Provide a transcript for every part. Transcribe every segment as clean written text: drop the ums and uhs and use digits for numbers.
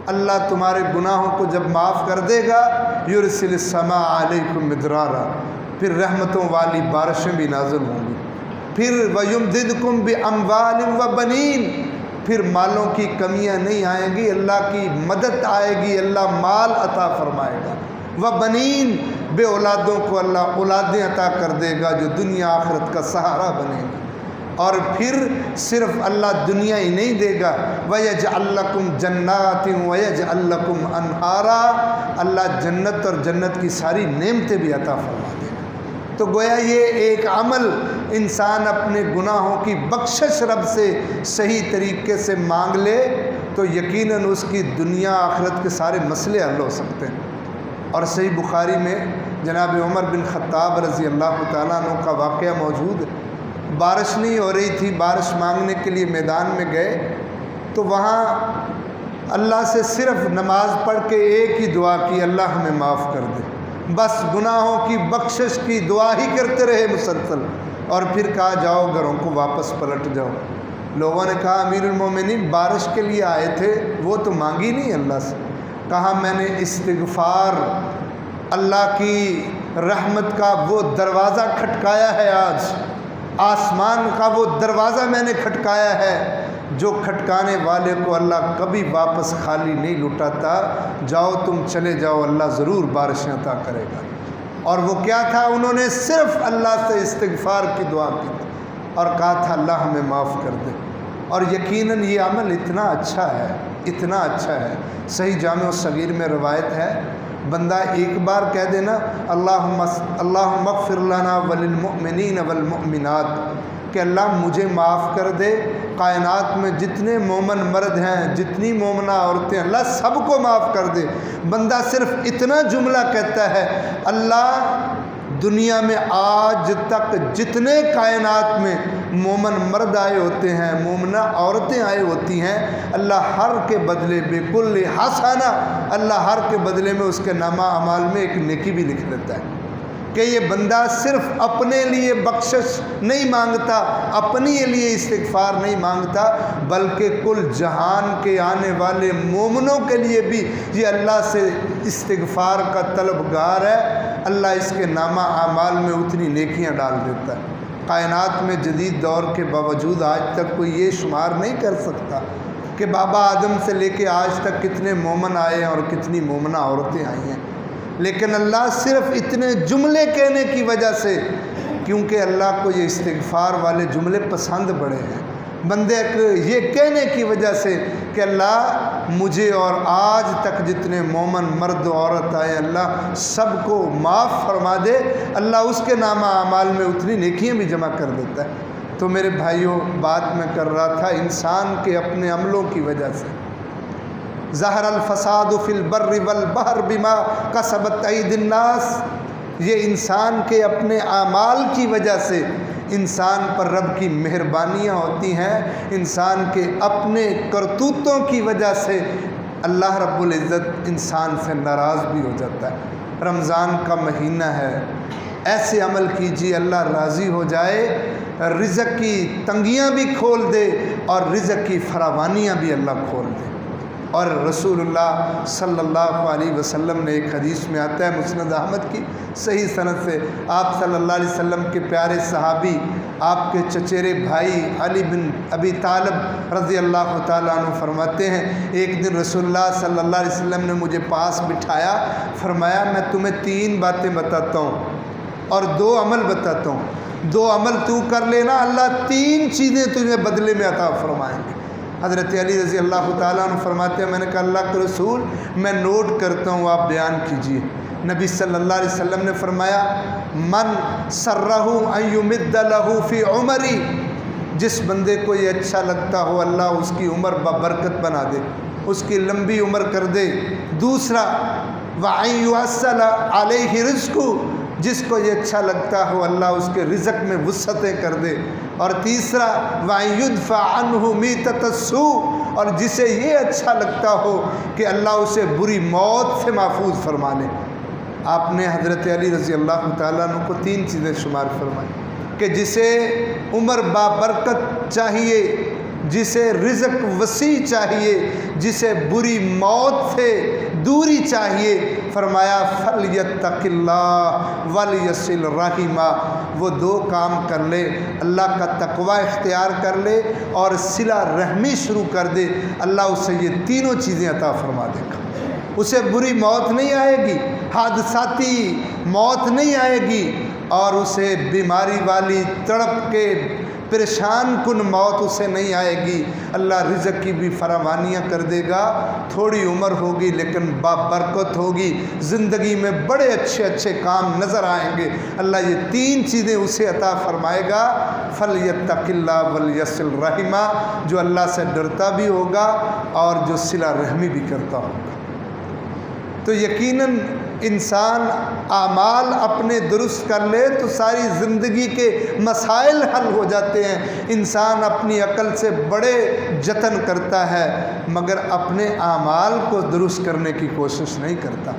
اللہ تمہارے گناہوں کو جب معاف کر دے گا، یرسل السماء علیکم مدرارا، پھر رحمتوں والی بارشیں بھی نازل ہوں گی، پھر وَيُمْدِدْكُمْ بِأَمْوَالٍ وَبَنِينَ، پھر مالوں کی کمیاں نہیں آئیں گی، اللہ کی مدد آئے گی، اللہ مال عطا فرمائے گا، وَبَنِينَ، بے اولادوں کو اللہ اولادیں عطا کر دے گا جو دنیا آخرت کا سہارا بنے گی۔ اور پھر صرف اللہ دنیا ہی نہیں دے گا، وَيَجْعَلْ لَكُمْ جَنَّاتٍ وَيَجْعَلْ لَكُمْ أَنْهَارًا، اللہ جنت اور جنت کی ساری نعمتیں بھی عطا فرما دے گا۔ تو گویا یہ ایک عمل انسان اپنے گناہوں کی بخشش رب سے صحیح طریقے سے مانگ لے تو یقیناً اس کی دنیا آخرت کے سارے مسئلے حل ہو سکتے ہیں۔ اور صحیح بخاری میں جناب عمر بن خطاب رضی اللہ تعالیٰ عنہ کا واقعہ موجود ہے۔ بارش نہیں ہو رہی تھی، بارش مانگنے کے لیے میدان میں گئے تو وہاں اللہ سے صرف نماز پڑھ کے ایک ہی دعا کی، اللہ ہمیں معاف کر دے، بس گناہوں کی بخشش کی دعا ہی کرتے رہے مسلسل، اور پھر کہا جاؤ گھروں کو واپس پلٹ جاؤ۔ لوگوں نے کہا امیر المومنین بارش کے لیے آئے تھے، وہ تو مانگی نہیں اللہ سے۔ کہا میں نے استغفار، اللہ کی رحمت کا وہ دروازہ کھٹکایا ہے، آج آسمان کا وہ دروازہ میں نے کھٹکایا ہے جو کھٹکانے والے کو اللہ کبھی واپس خالی نہیں لوٹاتا، جاؤ تم چلے جاؤ، اللہ ضرور بارشیں عطا کرے گا۔ اور وہ کیا تھا؟ انہوں نے صرف اللہ سے استغفار کی دعا کی اور کہا تھا اللہ ہمیں معاف کر دے۔ اور یقیناً یہ عمل اتنا اچھا ہے، اتنا اچھا ہے، صحیح جامع الصغیر میں روایت ہے، بندہ ایک بار کہہ دینا اللہم اغفر لنا وللمؤمنین والمؤمنات، کہ اللہ مجھے معاف کر دے، کائنات میں جتنے مومن مرد ہیں، جتنی مومنہ عورتیں، اللہ سب کو معاف کر دے۔ بندہ صرف اتنا جملہ کہتا ہے، اللہ دنیا میں آج تک جتنے کائنات میں مومن مرد آئے ہوتے ہیں، مومنہ عورتیں آئے ہوتی ہیں، اللہ ہر کے بدلے بکل حسنہ، اللہ ہر کے بدلے میں اس کے نامہ اعمال میں ایک نیکی بھی لکھ دیتا ہے۔ کہ یہ بندہ صرف اپنے لیے بخشش نہیں مانگتا، اپنے لیے استغفار نہیں مانگتا، بلکہ کل جہان کے آنے والے مومنوں کے لیے بھی یہ اللہ سے استغفار کا طلبگار ہے، اللہ اس کے نامہ اعمال میں اتنی نیکیاں ڈال دیتا ہے۔ کائنات میں جدید دور کے باوجود آج تک کوئی یہ شمار نہیں کر سکتا کہ بابا آدم سے لے کے آج تک کتنے مومن آئے ہیں اور کتنی مومنہ عورتیں آئی ہیں، لیکن اللہ صرف اتنے جملے کہنے کی وجہ سے، کیونکہ اللہ کو یہ استغفار والے جملے پسند بڑے ہیں، بندے یہ کہنے کی وجہ سے کہ اللہ مجھے اور آج تک جتنے مومن مرد و عورت آئے اللہ سب کو معاف فرما دے، اللہ اس کے نامہ اعمال میں اتنی نیکیاں بھی جمع کر دیتا ہے۔ تو میرے بھائیوں، بات میں کر رہا تھا انسان کے اپنے عملوں کی وجہ سے ظہر الفساد فی البر والبحر بما کسبت ایدی الناس، یہ انسان کے اپنے اعمال کی وجہ سے انسان پر رب کی مہربانیاں ہوتی ہیں، انسان کے اپنے کرتوتوں کی وجہ سے اللہ رب العزت انسان سے ناراض بھی ہو جاتا ہے۔ رمضان کا مہینہ ہے، ایسے عمل کیجیے اللہ راضی ہو جائے، رزق کی تنگیاں بھی کھول دے اور رزق کی فراوانیاں بھی اللہ کھول دے۔ اور رسول اللہ صلی اللہ علیہ وسلم نے ایک حدیث میں آتا ہے مسند احمد کی صحیح سند سے، آپ صلی اللہ علیہ وسلم کے پیارے صحابی، آپ کے چچیرے بھائی علی بن ابی طالب رضی اللہ تعالیٰ عنہ فرماتے ہیں، ایک دن رسول اللہ صلی اللہ علیہ وسلم نے مجھے پاس بٹھایا، فرمایا میں تمہیں 3 باتیں بتاتا ہوں اور 2 عمل بتاتا ہوں، 2 عمل تو کر لینا، اللہ 3 چیزیں تجھے بدلے میں عطا فرمائیں گے۔ حضرت علی رضی اللہ تعالیٰ عنہ فرماتے ہیں، میں نے کہا اللہ کے رسول میں نوٹ کرتا ہوں، آپ بیان کیجئے۔ نبی صلی اللہ علیہ وسلم نے فرمایا، من سرہ ان یمد لہ فی عمری، جس بندے کو یہ اچھا لگتا ہو اللہ اس کی عمر ببرکت بنا دے، اس کی لمبی عمر کر دے۔ دوسرا وَأَن یُحَصَّلَ عَلَیہ رِزْقُ، جس کو یہ اچھا لگتا ہو اللہ اس کے رزق میں وسعتیں کر دے۔ اور تیسرا وَأَن يُدْفَعَ عَنْهُ مِيتَةَ السُّوءِ، اور جسے یہ اچھا لگتا ہو کہ اللہ اسے بری موت سے محفوظ فرما لے۔ آپ نے حضرت علی رضی اللہ تعالیٰ عنہ کو 3 چیزیں شمار فرمائی کہ جسے عمر بابرکت چاہیے، جسے رزق وسیع چاہیے، جسے بری موت سے دوری چاہیے، فرمایا فَلْيَتَّقِ اللَّهَ وَلْيَصِلْ رَحِمَهُ، وہ دو کام کر لے، اللہ کا تقوی اختیار کر لے اور صلہ رحمی شروع کر دے، اللہ اسے یہ تینوں چیزیں عطا فرما دے گا۔ اسے بری موت نہیں آئے گی، حادثاتی موت نہیں آئے گی، اور اسے بیماری والی تڑپ کے پریشان کن موت اسے نہیں آئے گی۔ اللہ رزق کی بھی فراوانیاں کر دے گا، تھوڑی عمر ہوگی لیکن بابرکت ہوگی، زندگی میں بڑے اچھے اچھے کام نظر آئیں گے۔ اللہ یہ تین چیزیں اسے عطا فرمائے گا، فَلْيَتَّقِ اللَّهَ وَلْيَصِلْ رَحِمَهُ، جو اللہ سے ڈرتا بھی ہوگا اور جو صلہ رحمی بھی کرتا ہوگا۔ تو یقیناً انسان اعمال اپنے درست کر لے تو ساری زندگی کے مسائل حل ہو جاتے ہیں۔ انسان اپنی عقل سے بڑے جتن کرتا ہے مگر اپنے اعمال کو درست کرنے کی کوشش نہیں کرتا۔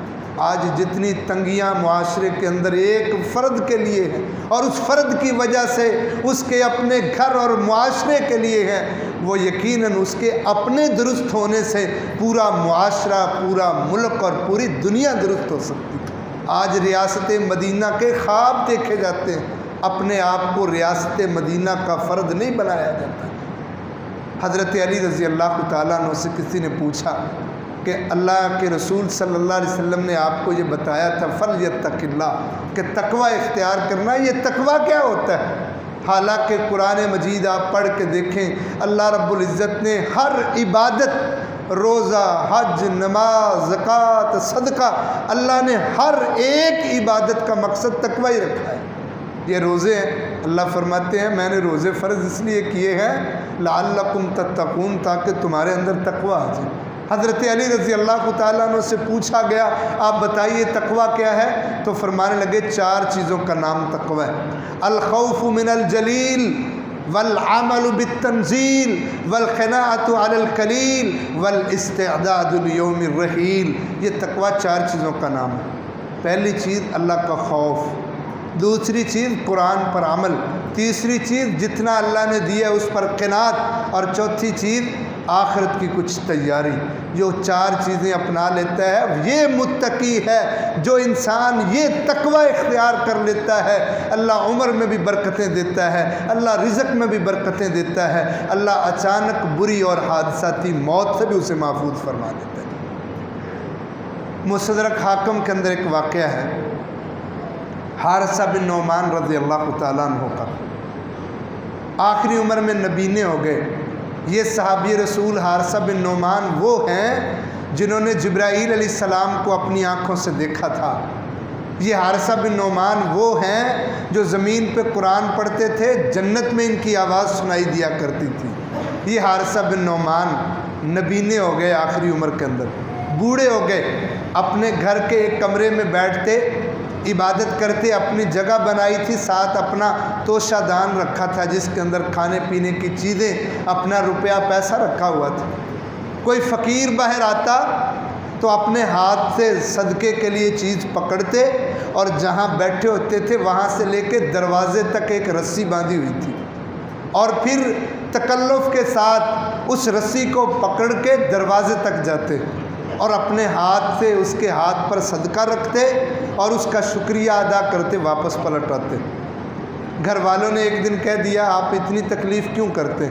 آج جتنی تنگیاں معاشرے کے اندر ایک فرد کے لیے ہیں اور اس فرد کی وجہ سے اس کے اپنے گھر اور معاشرے کے لیے ہیں، وہ یقیناً اس کے اپنے درست ہونے سے پورا معاشرہ، پورا ملک اور پوری دنیا درست ہو سکتی ہے۔ آج ریاست مدینہ کے خواب دیکھے جاتے ہیں، اپنے آپ کو ریاست مدینہ کا فرد نہیں بنایا جاتا۔ حضرت علی رضی اللہ تعالیٰ عنہ سے کسی نے پوچھا کہ اللہ کے رسول صلی اللہ علیہ وسلم نے آپ کو یہ بتایا تھا فَلْيَتَّقِ اللَّهُ کہ تقوی اختیار کرنا، یہ تقوی کیا ہوتا ہے؟ حالانکہ قرآن مجید آپ پڑھ کے دیکھیں، اللہ رب العزت نے ہر عبادت، روزہ، حج، نماز، زکوٰۃ، صدقہ، اللہ نے ہر ایک عبادت کا مقصد تقوی ہی رکھا ہے۔ یہ روزے ہیں، اللہ فرماتے ہیں میں نے روزے فرض اس لیے کیے ہیں لعلکم تتقون، تاکہ تمہارے اندر تقوی آ جائے۔ حضرت علی رضی اللہ تعالیٰ عنہ سے پوچھا گیا آپ بتائیے تقوی کیا ہے؟ تو فرمانے لگے چار چیزوں کا نام تقوی ہے، الخوف من الجلیل والعمل بالتنزیل والقناعۃ علی القلیل والاستعداد لیوم الرحیل۔ یہ تقوی چار چیزوں کا نام ہے۔ پہلی چیز اللہ کا خوف، دوسری چیز قرآن پر عمل، تیسری چیز جتنا اللہ نے دیا اس پر قناعت، اور چوتھی چیز آخرت کی کچھ تیاری۔ جو چار چیزیں اپنا لیتا ہے یہ متقی ہے۔ جو انسان یہ تقوی اختیار کر لیتا ہے، اللہ عمر میں بھی برکتیں دیتا ہے، اللہ رزق میں بھی برکتیں دیتا ہے، اللہ اچانک بری اور حادثاتی موت سے بھی اسے محفوظ فرما دیتا ہے۔ مستدرک حاکم کے اندر ایک واقعہ ہے، حارثہ بن نعمان رضی اللہ تعالیٰ عنہ کا، آخری عمر میں نبینے ہو گئے۔ یہ صحابی رسول حارثہ بن نعمان وہ ہیں جنہوں نے جبرائیل علیہ السلام کو اپنی آنکھوں سے دیکھا تھا۔ یہ حارثہ بن نعمان وہ ہیں جو زمین پہ قرآن پڑھتے تھے، جنت میں ان کی آواز سنائی دیا کرتی تھی۔ یہ حارثہ بن نعمان نبینے ہو گئے، آخری عمر کے اندر بوڑھے ہو گئے، اپنے گھر کے ایک کمرے میں بیٹھتے عبادت کرتے، اپنی جگہ بنائی تھی، ساتھ اپنا توشہ دان رکھا تھا جس کے اندر کھانے پینے کی چیزیں، اپنا روپیہ پیسہ رکھا ہوا تھا۔ کوئی فقیر باہر آتا تو اپنے ہاتھ سے صدقے کے لیے چیز پکڑتے اور جہاں بیٹھے ہوتے تھے وہاں سے لے کے دروازے تک ایک رسی باندھی ہوئی تھی، اور پھر تکلف کے ساتھ اس رسی کو پکڑ کے دروازے تک جاتے اور اپنے ہاتھ سے اس کے ہاتھ پر صدقہ رکھتے اور اس کا شکریہ ادا کرتے، واپس پلٹ آتے۔ گھر والوں نے ایک دن کہہ دیا آپ اتنی تکلیف کیوں کرتے؟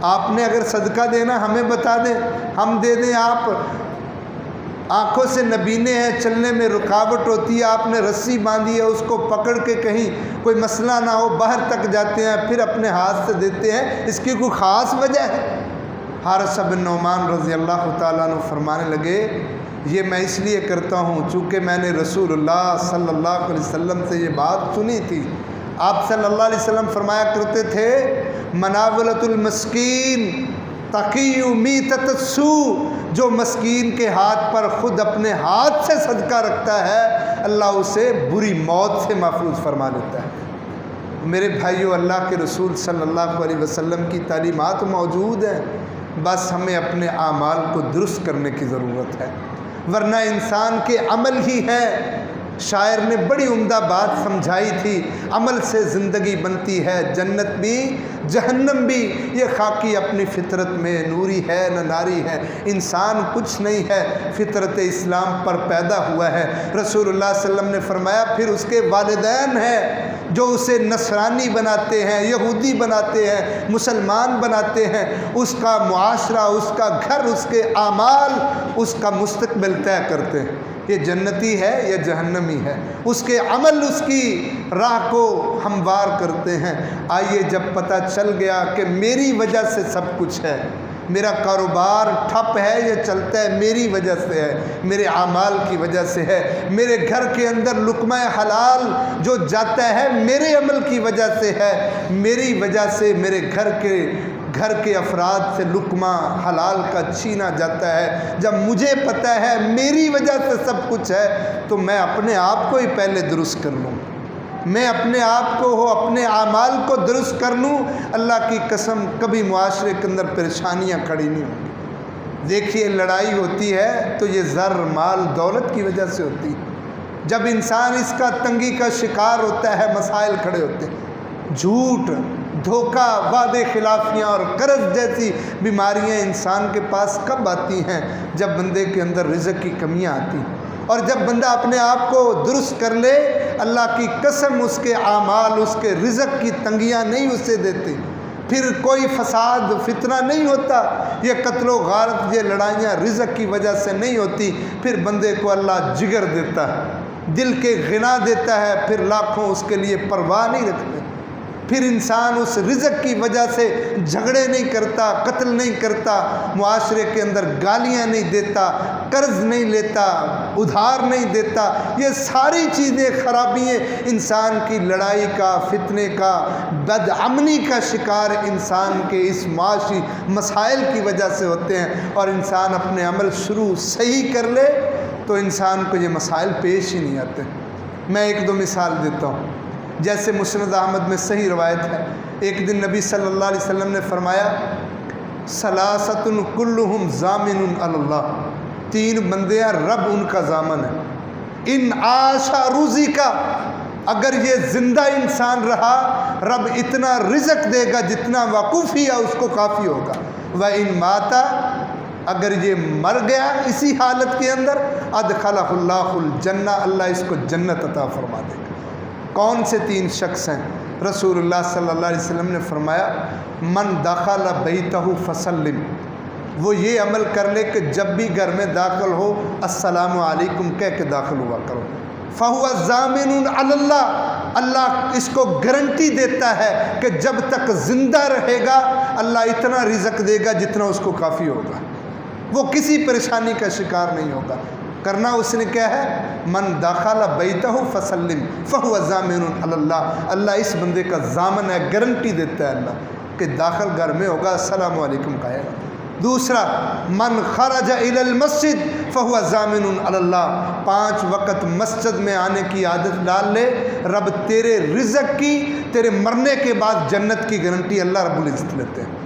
آپ نے اگر صدقہ دینا ہمیں بتا دیں، ہم دے دیں۔ آپ آنکھوں سے نبینے ہیں، چلنے میں رکاوٹ ہوتی ہے، آپ نے رسی باندھی ہے، اس کو پکڑ کے کہیں کوئی مسئلہ نہ ہو باہر تک جاتے ہیں، پھر اپنے ہاتھ سے دیتے ہیں، اس کی کوئی خاص وجہ ہے؟ حارثہ بن نعمان رضی اللہ تعالیٰ عنہ فرمانے لگے یہ میں اس لیے کرتا ہوں چونکہ میں نے رسول اللہ صلی اللہ علیہ وسلم سے یہ بات سنی تھی۔ آپ صلی اللہ علیہ وسلم فرمایا کرتے تھے مناولۃ المسکین تقی میتۃ السوء، جو مسکین کے ہاتھ پر خود اپنے ہاتھ سے صدقہ رکھتا ہے اللہ اسے بری موت سے محفوظ فرما لیتا ہے۔ میرے بھائیو، اللہ کے رسول صلی اللہ علیہ وسلم کی تعلیمات موجود ہیں، بس ہمیں اپنے اعمال کو درست کرنے کی ضرورت ہے، ورنہ انسان کے عمل ہی ہے شاعر نے بڑی عمدہ بات سمجھائی تھی، عمل سے زندگی بنتی ہے جنت بھی جہنم بھی، یہ خاکی اپنی فطرت میں نوری ہے نہ ناری ہے، انسان کچھ نہیں ہے، فطرت اسلام پر پیدا ہوا ہے۔ رسول اللہ صلی اللہ علیہ وسلم نے فرمایا پھر اس کے والدین ہیں جو اسے نصرانی بناتے ہیں، یہودی بناتے ہیں، مسلمان بناتے ہیں، اس کا معاشرہ، اس کا گھر، اس کے اعمال اس کا مستقبل طے کرتے ہیں، یہ جنتی ہے یا جہنمی ہے، اس کے عمل اس کی راہ کو ہموار کرتے ہیں۔ آئیے جب پتہ چل گیا کہ میری وجہ سے سب کچھ ہے، میرا کاروبار ٹھپ ہے یہ چلتا ہے میری وجہ سے ہے، میرے اعمال کی وجہ سے ہے، میرے گھر کے اندر لقمہ حلال جو جاتا ہے میرے عمل کی وجہ سے ہے، میری وجہ سے میرے گھر کے افراد سے لقمہ حلال کا چھینا جاتا ہے۔ جب مجھے پتہ ہے میری وجہ سے سب کچھ ہے تو میں اپنے آپ کو ہی پہلے درست کر لوں، میں اپنے آپ کو اپنے اعمال کو درست کر لوں، اللہ کی قسم کبھی معاشرے کے اندر پریشانیاں کھڑی نہیں ہوں گی۔ دیکھیے لڑائی ہوتی ہے تو یہ زر مال دولت کی وجہ سے ہوتی ہے، جب انسان اس کا تنگی کا شکار ہوتا ہے مسائل کھڑے ہوتے ہیں۔ جھوٹ، دھوکہ، وعدے خلافیاں اور قرض جیسی بیماریاں انسان کے پاس کب آتی ہیں؟ جب بندے کے اندر رزق کی کمیاں آتی ہیں، اور جب بندہ اپنے آپ کو درست کر لے اللہ کی قسم اس کے اعمال، اس کے رزق کی تنگیاں نہیں اسے دیتے، پھر کوئی فساد فتنہ نہیں ہوتا، یہ قتل و غارت، یہ لڑائیاں رزق کی وجہ سے نہیں ہوتی، پھر بندے کو اللہ جگر دیتا ہے، دل کے غنا دیتا ہے، پھر لاکھوں اس کے لیے پرواہ نہیں رکھتے، پھر انسان اس رزق کی وجہ سے جھگڑے نہیں کرتا، قتل نہیں کرتا، معاشرے کے اندر گالیاں نہیں دیتا، قرض نہیں لیتا، ادھار نہیں دیتا، یہ ساری چیزیں خرابیاں انسان کی لڑائی کا، فتنے کا، بدامنی کا شکار انسان کے اس معاشی مسائل کی وجہ سے ہوتے ہیں، اور انسان اپنے عمل شروع صحیح کر لے تو انسان کو یہ مسائل پیش ہی نہیں آتے۔ میں ایک دو مثال دیتا ہوں، جیسے مسند احمد میں صحیح روایت ہے، ایک دن نبی صلی اللہ علیہ وسلم نے فرمایا ثلاثۃ کلہم ضامن علی اللہ، تین بندے ہیں رب ان کا ضامن ہے، ان عاشا روزی کا، اگر یہ زندہ انسان رہا رب اتنا رزق دے گا جتنا وقوفیہ اس کو کافی ہوگا، وَإِن مَاتَ، اگر یہ مر گیا اسی حالت کے اندر ادخلہ اللہ الجنہ، اللہ اس کو جنت عطا فرما دے گا۔ کون سے تین شخص ہیں؟ رسول اللہ صلی اللہ علیہ وسلم نے فرمایا من دخل بیتہ فسلم، وہ یہ عمل کر لے کہ جب بھی گھر میں داخل ہو السلام علیکم کہہ کے داخل ہوا کرو، فَهُوَ ضَامِنٌ عَلَى اللَّهِ، اللہ اس کو گارنٹی دیتا ہے کہ جب تک زندہ رہے گا اللہ اتنا رزق دے گا جتنا اس کو کافی ہوگا، وہ کسی پریشانی کا شکار نہیں ہوگا۔ کرنا اس نے کیا ہے؟ من دخل بیتہ فسلم فہو ضامن علی اللہ، اللہ اس بندے کا ضامن ہے، گارنٹی دیتا ہے اللہ کہ داخل گھر میں ہوگا السلام علیکم کہے گا۔ دوسرا من خرج الی المسجد فہو ضامن علی اللہ، 5 وقت مسجد میں آنے کی عادت ڈال لے، رب تیرے رزق کی، تیرے مرنے کے بعد جنت کی گارنٹی اللہ رب العزت لیتے ہیں۔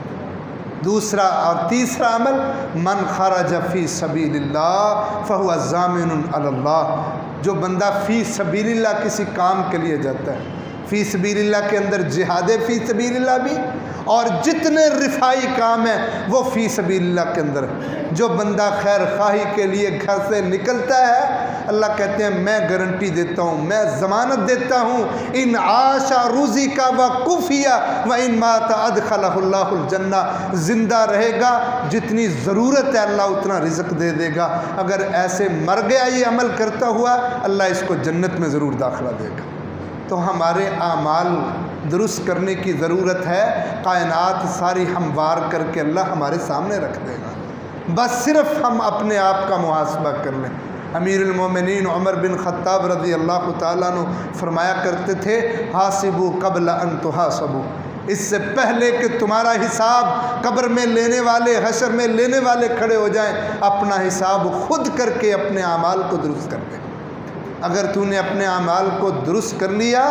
دوسرا اور تیسرا عمل من خرج فی سبیل اللہ فہو ضامن علی اللہ، جو بندہ فی سبیل اللہ کسی کام کے لیے جاتا ہے، فی سبیل اللہ کے اندر جہاد فی سبیل اللہ بھی، اور جتنے رفائی کام ہیں وہ فی سبیل اللہ کے اندر ہے۔ جو بندہ خیر خواہی کے لیے گھر سے نکلتا ہے اللہ کہتے ہیں میں گارنٹی دیتا ہوں، میں ضمانت دیتا ہوں، ان عاشا روزی کا وقوفیہ وَإِن مَاتَ أَدْخَلَهُ اللَّهُ الْجَنَّةَ، زندہ رہے گا جتنی ضرورت ہے اللہ اتنا رزق دے دے گا، اگر ایسے مر گیا یہ عمل کرتا ہوا اللہ اس کو جنت میں ضرور داخلہ دے گا۔ تو ہمارے اعمال درست کرنے کی ضرورت ہے، کائنات ساری ہموار کر کے اللہ ہمارے سامنے رکھ دے گا، بس صرف ہم اپنے آپ کا محاسبہ کر لیں۔ امیر المومنین عمر بن خطاب رضی اللہ تعالیٰ عنہ فرمایا کرتے تھے حاسبوا قبل ان تحاسبوا، اس سے پہلے کہ تمہارا حساب قبر میں لینے والے، حشر میں لینے والے کھڑے ہو جائیں، اپنا حساب خود کر کے اپنے اعمال کو درست کر دیں۔ اگر تو نے اپنے اعمال کو درست کر لیا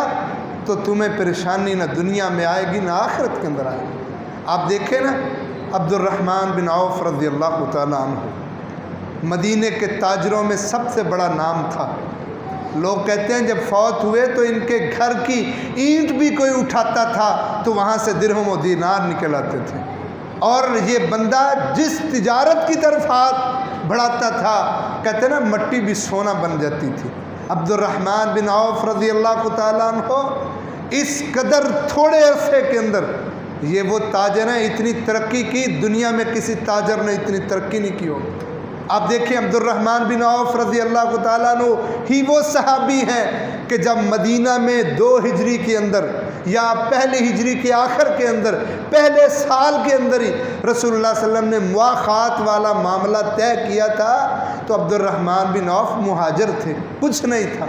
تو تمہیں پریشانی نہ دنیا میں آئے گی نہ آخرت کے اندر آئے گی۔ آپ دیکھیں نا عبد الرحمن بن عوف رضی اللہ تعالیٰ عنہ، مدینے کے تاجروں میں سب سے بڑا نام تھا، لوگ کہتے ہیں جب فوت ہوئے تو ان کے گھر کی اینٹ بھی کوئی اٹھاتا تھا تو وہاں سے درہم و دینار نکل آتے تھے، اور یہ بندہ جس تجارت کی طرف ہاتھ بڑھاتا تھا کہتے ہیں نا مٹی بھی سونا بن جاتی تھی۔ عبد الرحمن بن عوف رضی اللہ تعالیٰ عنہ اس قدر تھوڑے عرصے کے اندر، یہ وہ تاجر ہیں، اتنی ترقی کی دنیا میں کسی تاجر نے اتنی ترقی نہیں کی ہوگی۔ آپ دیکھیں عبد الرحمن بن عوف رضی اللہ تعالیٰ عنہ ہی وہ صحابی ہیں کہ جب مدینہ میں 2 ہجری کے اندر یا پہلے ہجری کے آخر کے اندر پہلے سال کے اندر ہی رسول اللہ صلی اللہ علیہ وسلم نے مواخات والا معاملہ طے کیا تھا تو عبد الرحمن بن عوف مہاجر تھے، کچھ نہیں تھا۔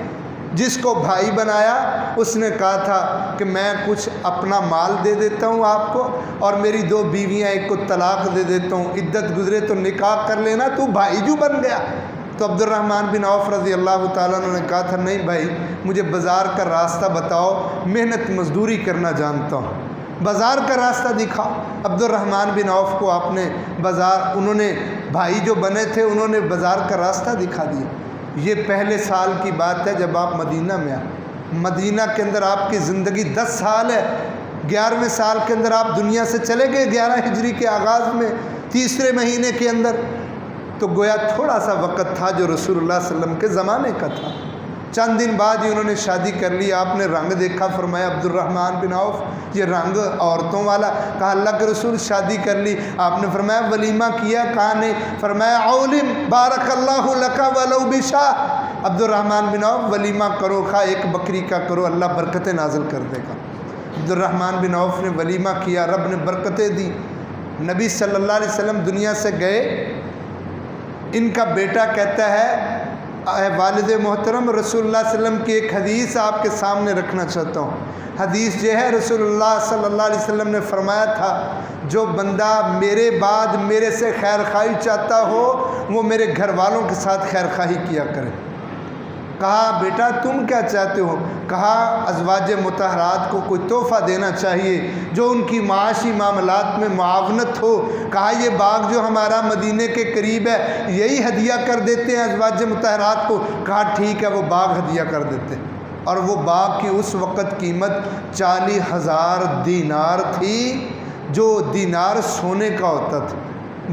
جس کو بھائی بنایا اس نے کہا تھا کہ میں کچھ اپنا مال دے دیتا ہوں آپ کو، اور میری 2 بیویاں، ایک کو طلاق دے دیتا ہوں، عدت گزرے تو نکاح کر لینا، تو بھائی جو بن گیا۔ تو عبد الرحمن بن عوف رضی اللہ تعالیٰ عنہ نے کہا تھا نہیں بھائی، مجھے بازار کا راستہ بتاؤ، محنت مزدوری کرنا جانتا ہوں، بازار کا راستہ دکھاؤ۔ عبد الرحمن بن عوف کو آپ نے بازار، انہوں نے بھائی جو بنے تھے انہوں نے بازار کا راستہ دکھا دیا۔ یہ پہلے سال کی بات ہے جب آپ مدینہ میں آئے، مدینہ کے اندر آپ کی زندگی 10 سال ہے، 11ویں سال کے اندر آپ دنیا سے چلے گئے، 11 ہجری کے آغاز میں 3رے مہینے کے اندر، تو گویا تھوڑا سا وقت تھا جو رسول اللہ صلی اللہ علیہ وسلم کے زمانے کا تھا۔ چند دن بعد ہی انہوں نے شادی کر لی، آپ نے رنگ دیکھا، فرمایا عبد الرحمن بن عوف یہ رنگ عورتوں والا، کہا اللہ کے رسول شادی کر لی، آپ نے فرمایا ولیمہ کیا، کہا نہیں، فرمایا اولم بارک اللہ لکا ولو بشاہ، عبد الرحمن بن عوف ولیمہ کرو، کہا ایک بکری کا کرو، اللہ برکتیں نازل کر دے گا۔ عبد الرحمن بن عوف نے ولیمہ کیا، رب نے برکتیں دی۔ نبی صلی اللہ علیہ وسلم دنیا سے گئے، ان کا بیٹا کہتا ہے اے والد محترم، رسول اللہ صلی اللہ علیہ وسلم کی ایک حدیث آپ کے سامنے رکھنا چاہتا ہوں۔ حدیث یہ ہے، رسول اللہ صلی اللہ علیہ وسلم نے فرمایا تھا جو بندہ میرے بعد میرے سے خیر خواہی چاہتا ہو وہ میرے گھر والوں کے ساتھ خیر خواہی کیا کرے۔ کہا بیٹا تم کیا چاہتے ہو؟ کہا ازواج مطہرات کو کوئی تحفہ دینا چاہیے جو ان کی معاشی معاملات میں معاونت ہو۔ کہا یہ باغ جو ہمارا مدینے کے قریب ہے یہی ہدیہ کر دیتے ہیں ازواج مطہرات کو۔ کہا ٹھیک ہے، وہ باغ ہدیہ کر دیتے، اور وہ باغ کی اس وقت قیمت 40,000 دینار تھی، جو دینار سونے کا ہوتا تھا،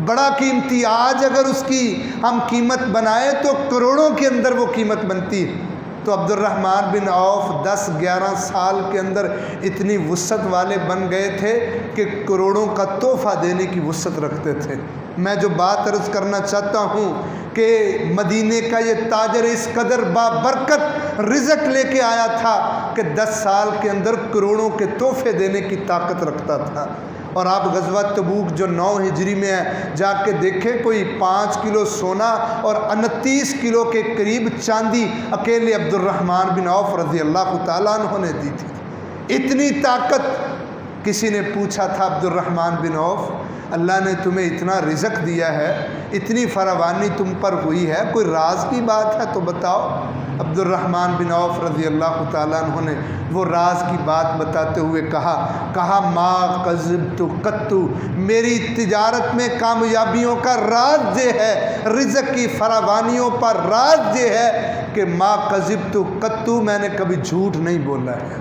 بڑا قیمتی۔ آج اگر اس کی ہم قیمت بنائیں تو کروڑوں کے اندر وہ قیمت بنتی ہے۔ تو عبد الرحمن بن عوف 10-11 سال کے اندر اتنی وسعت والے بن گئے تھے کہ کروڑوں کا تحفہ دینے کی وسعت رکھتے تھے۔ میں جو بات عرض کرنا چاہتا ہوں کہ مدینے کا یہ تاجر اس قدر بابرکت رزق لے کے آیا تھا کہ 10 سال کے اندر کروڑوں کے تحفے دینے کی طاقت رکھتا تھا۔ اور آپ غزوہ تبوک جو 9 ہجری میں ہے جا کے دیکھیں، کوئی 5 کلو سونا اور 29 کلو کے قریب چاندی اکیلے عبد الرحمن بن عوف رضی اللہ تعالیٰ عنہ نے دی تھی۔ اتنی طاقت۔ کسی نے پوچھا تھا عبد الرحمن بن عوف اللہ نے تمہیں اتنا رزق دیا ہے، اتنی فراوانی تم پر ہوئی ہے، کوئی راز کی بات ہے تو بتاؤ۔ عبد الرحمن بن عوف رضی اللہ تعالیٰ عنہ نے وہ راز کی بات بتاتے ہوئے کہا ما کذبت قط، میری تجارت میں کامیابیوں کا راز یہ ہے، رزق کی فراوانیوں پر راز یہ ہے کہ ما کذبت قط، میں نے کبھی جھوٹ نہیں بولا ہے۔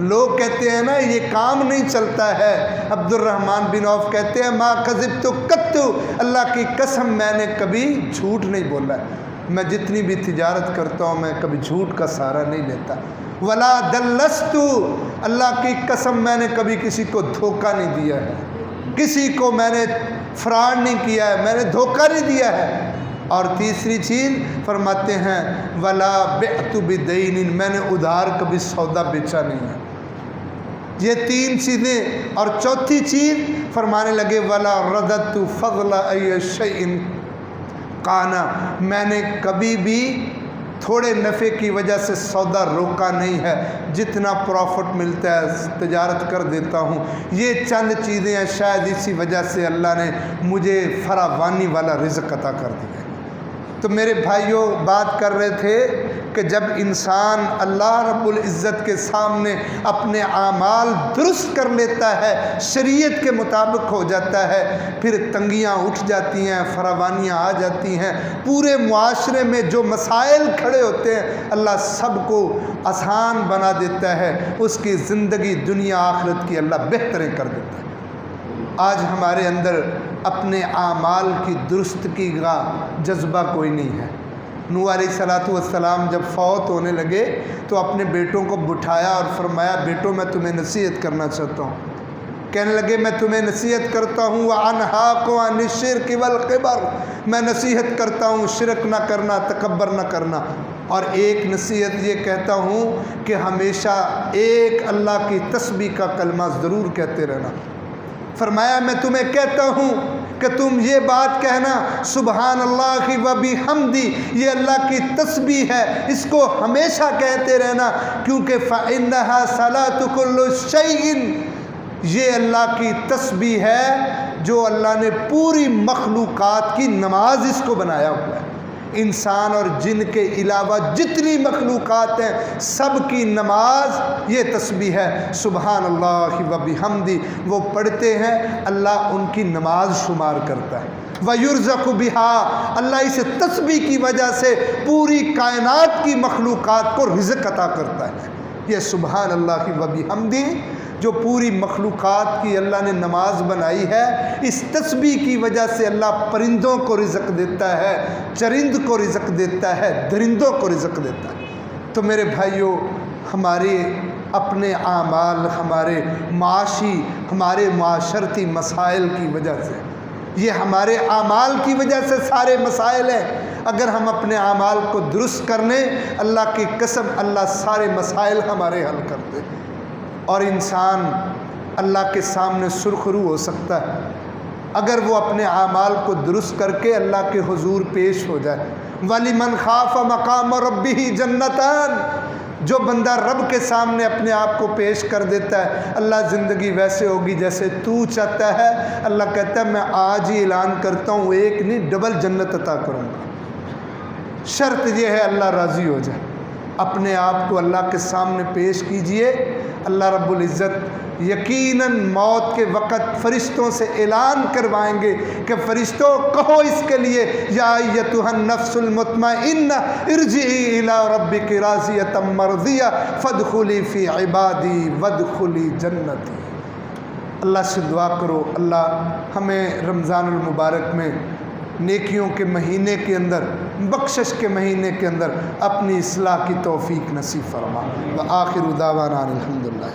لوگ کہتے ہیں نا یہ کام نہیں چلتا ہے، عبد الرحمن بن عوف کہتے ہیں ما کذبت قط، اللہ کی قسم میں نے کبھی جھوٹ نہیں بولا ہے، میں جتنی بھی تجارت کرتا ہوں میں کبھی جھوٹ کا سہارا نہیں لیتا۔ ولا دلست، اللہ کی قسم میں نے کبھی کسی کو دھوکہ نہیں دیا ہے، کسی کو میں نے فراڈ نہیں کیا ہے، میں نے دھوکہ نہیں دیا ہے۔ اور تیسری چیز فرماتے ہیں ولا بعت بدین، میں نے ادھار کبھی سودا بیچا نہیں ہے۔ یہ 3 چیزیں، اور چوتھی چیز فرمانے لگے ولا رددت فضل ای شیء قانا، میں نے کبھی بھی تھوڑے نفع کی وجہ سے سودا روکا نہیں ہے، جتنا پروفٹ ملتا ہے تجارت کر دیتا ہوں۔ یہ چند چیزیں ہیں، شاید اسی وجہ سے اللہ نے مجھے فراوانی والا رزق عطا کر دیا۔ تو میرے بھائیوں بات کر رہے تھے کہ کہ جب انسان اللہ رب العزت کے سامنے اپنے اعمال درست کر لیتا ہے، شریعت کے مطابق ہو جاتا ہے، پھر تنگیاں اٹھ جاتی ہیں، فراوانیاں آ جاتی ہیں، پورے معاشرے میں جو مسائل کھڑے ہوتے ہیں اللہ سب کو آسان بنا دیتا ہے، اس کی زندگی دنیا آخرت کی اللہ بہترین کر دیتا ہے۔ آج ہمارے اندر اپنے اعمال کی درستگی کا جذبہ کوئی نہیں ہے۔ نوح علیہ السلام جب فوت ہونے لگے تو اپنے بیٹوں کو بٹھایا اور فرمایا بیٹوں میں تمہیں نصیحت کرنا چاہتا ہوں۔ کہنے لگے میں تمہیں نصیحت کرتا ہوں وَأَنْهَاكُمْ عَنِ الشِّرْكِ وَالْكِبْرِ، میں نصیحت کرتا ہوں شرک نہ کرنا، تکبر نہ کرنا، اور ایک نصیحت یہ کہتا ہوں کہ ہمیشہ ایک اللہ کی تسبیح کا کلمہ ضرور کہتے رہنا۔ فرمایا میں تمہیں کہتا ہوں کہ تم یہ بات کہنا سبحان اللہ و بحمدی، یہ اللہ کی تسبیح ہے، اس کو ہمیشہ کہتے رہنا، کیونکہ فَإِنَّهَا صَلَاةُ كُلُّ شَيْءٍ، یہ اللہ کی تسبیح ہے جو اللہ نے پوری مخلوقات کی نماز اس کو بنایا ہوا ہے۔ انسان اور جن کے علاوہ جتنی مخلوقات ہیں سب کی نماز یہ تسبیح ہے سبحان اللہ و بحمدی، وہ پڑھتے ہیں اللہ ان کی نماز شمار کرتا ہے۔ وَيُرْزَقُ بِهَا، اللہ اس تسبیح کی وجہ سے پوری کائنات کی مخلوقات کو رزق عطا کرتا ہے۔ یہ سبحان اللہ و بحمدی جو پوری مخلوقات کی اللہ نے نماز بنائی ہے، اس تسبیح کی وجہ سے اللہ پرندوں کو رزق دیتا ہے، چرند کو رزق دیتا ہے، درندوں کو رزق دیتا ہے۔ تو میرے بھائیوں، ہمارے اپنے اعمال، ہمارے معاشی، ہمارے معاشرتی مسائل کی وجہ سے، یہ ہمارے اعمال کی وجہ سے سارے مسائل ہیں۔ اگر ہم اپنے اعمال کو درست کر لیں، اللہ کی قسم اللہ سارے مسائل ہمارے حل کر دے، اور انسان اللہ کے سامنے سرخرو ہو سکتا ہے اگر وہ اپنے اعمال کو درست کر کے اللہ کے حضور پیش ہو جائے۔ وَلِمَنْ خَافَ مَقَامَ رَبِّهِ جَنَّتَانِ، جو بندہ رب کے سامنے اپنے آپ کو پیش کر دیتا ہے، اللہ زندگی ویسے ہوگی جیسے تو چاہتا ہے، اللہ کہتا ہے میں آج ہی اعلان کرتا ہوں ایک نہیں ڈبل جنت عطا کروں گا۔ شرط یہ ہے اللہ راضی ہو جائے۔ اپنے آپ کو اللہ کے سامنے پیش کیجئے، اللہ رب العزت یقیناً موت کے وقت فرشتوں سے اعلان کروائیں گے کہ فرشتوں کہو اس کے لیے یا ایتھا النفس المطمئنہ ارجعی الی ربک راضیۃ مرضیہ فادخلی فی عبادی وادخلی جنتی۔ اللہ سے دعا کرو اللہ ہمیں رمضان المبارک میں نیکیوں کے مہینے کے اندر، بخشش کے مہینے کے اندر اپنی اصلاح کی توفیق نصیب فرما۔ وآخر دعوانا الحمدللہ۔